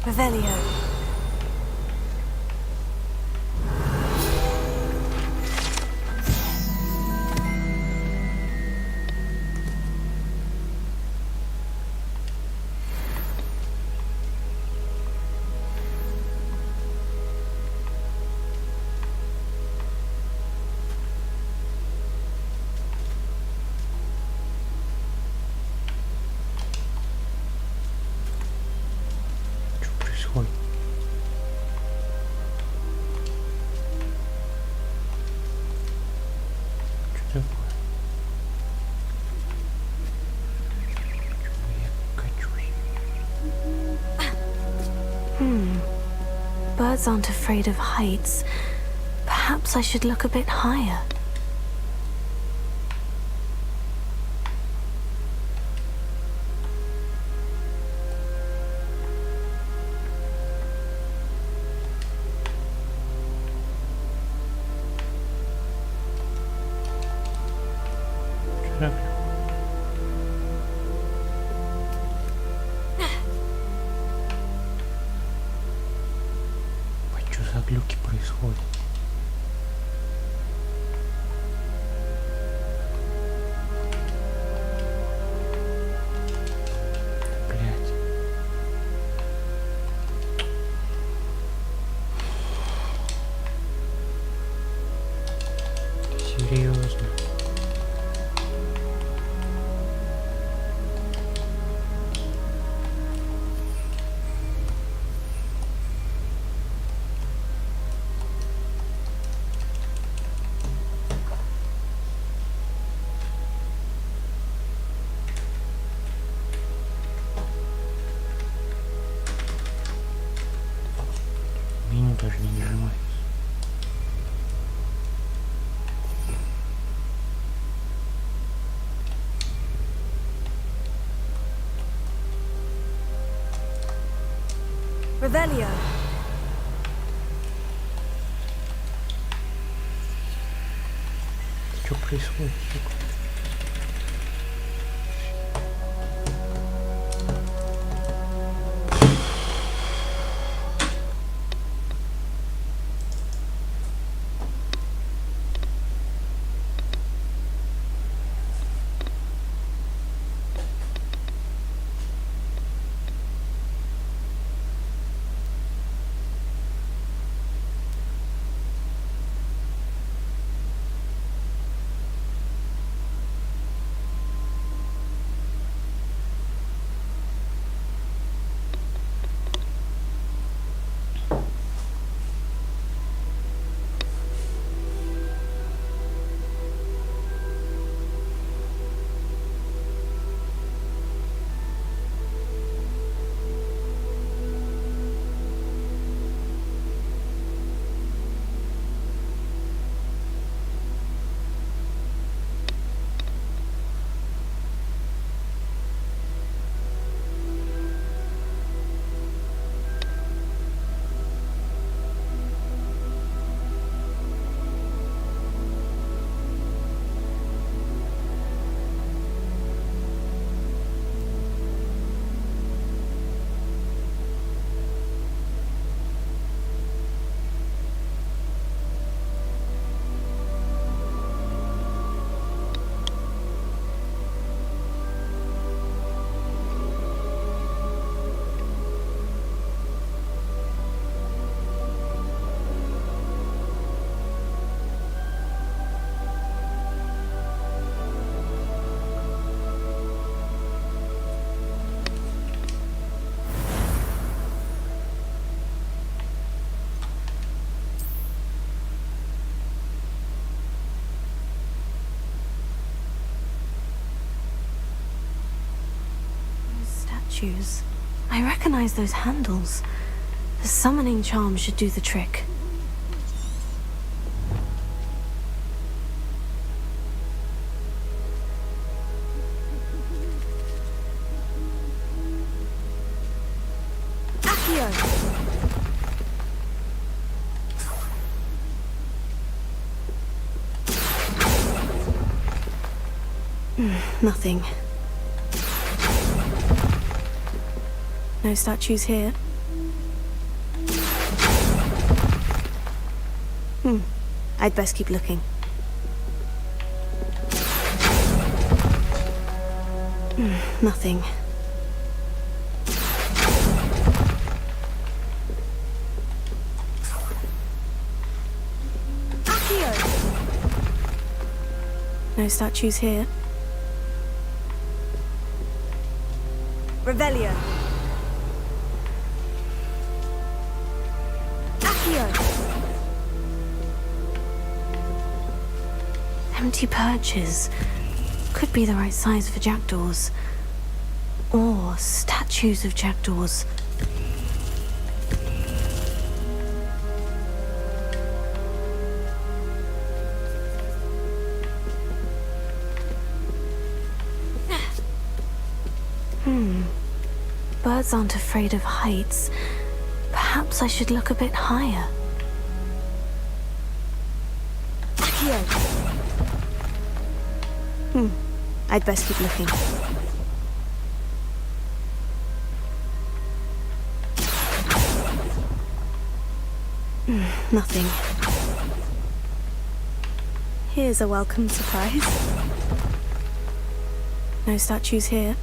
Revelio. Происходит. Что такое? Почему я качусь? Birds aren't afraid of heights. Perhaps I should look a bit higher. Что за глюки происходят? Блять. Серьезно. Меню даже не нажимается. Revelio. Что происходит? Сука? statues. I recognize those handles. The summoning charm should do the trick. Nothing. No statues here. I'd best keep looking. Nothing. No statues here. Revelio. Empty perches. Could be the right size for jackdaws. Or statues of jackdaws. Birds aren't afraid of heights. Perhaps I should look a bit higher. I'd best keep looking. Nothing. Here's a welcome surprise. No statues here.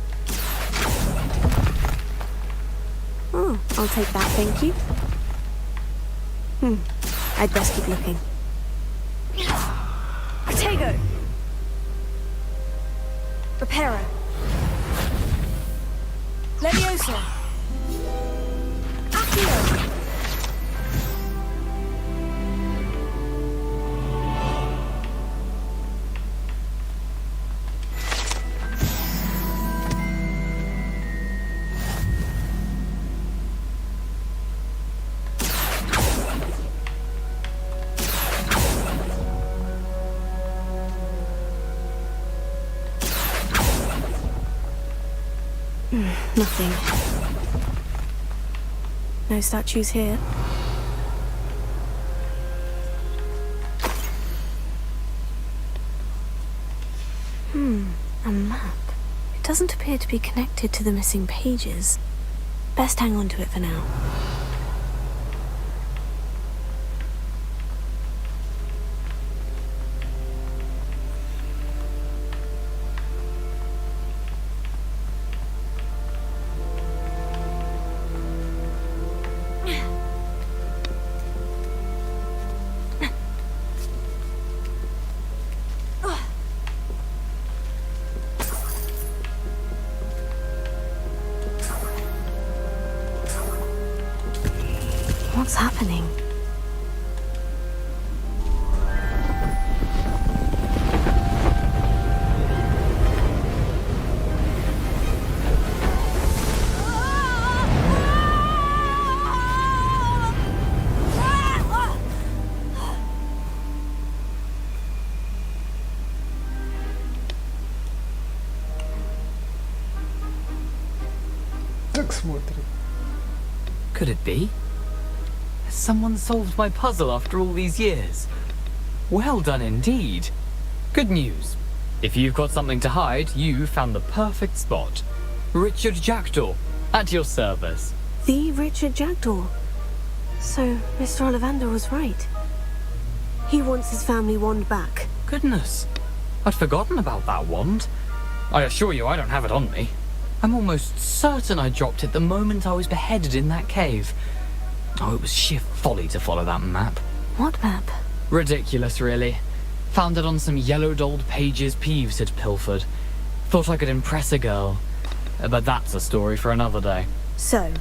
Oh, I'll take that, thank you. I'd best keep looking. Protego. Reparo. Leviosa. Accio. Nothing. No statues here. A map. It doesn't appear to be connected to the missing pages. Best hang on to it for now. What's happening? Как смотрит. Could it be? Has someone solved my puzzle after all these years? Well done indeed. Good news. If you've got something to hide, you found the perfect spot. Richard Jackdaw, at your service. The Richard Jackdaw. So, Mr. Ollivander was right. He wants his family wand back. Goodness. I'd forgotten about that wand. I assure you I don't have it on me. I'm almost certain I dropped it the moment I was beheaded in that cave. Oh, it was sheer folly to follow that map. What map? Ridiculous, really. Found it on some yellowed old pages Peeves had pilfered. Thought I could impress a girl. But that's a story for another day. So,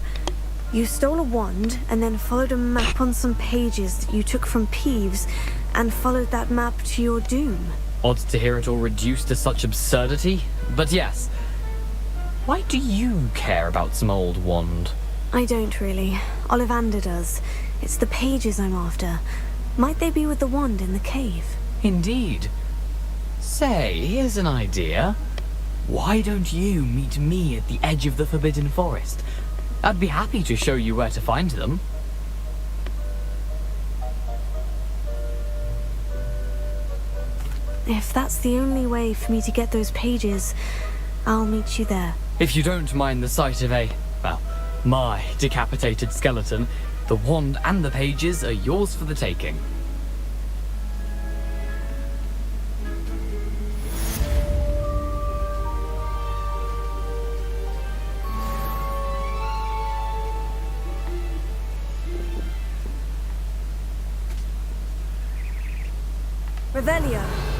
you stole a wand and then followed a map on some pages that you took from Peeves and followed that map to your doom. Odd to hear it all reduced to such absurdity, but yes. Why do you care about some old wand? I don't really. Ollivander does. It's the pages I'm after. Might they be with the wand in the cave? Indeed. Say, here's an idea. Why don't you meet me at the edge of the Forbidden Forest? I'd be happy to show you where to find them. If that's the only way for me to get those pages, I'll meet you there. If you don't mind the sight of well, my decapitated skeleton, the wand and the pages are yours for the taking. Revelio.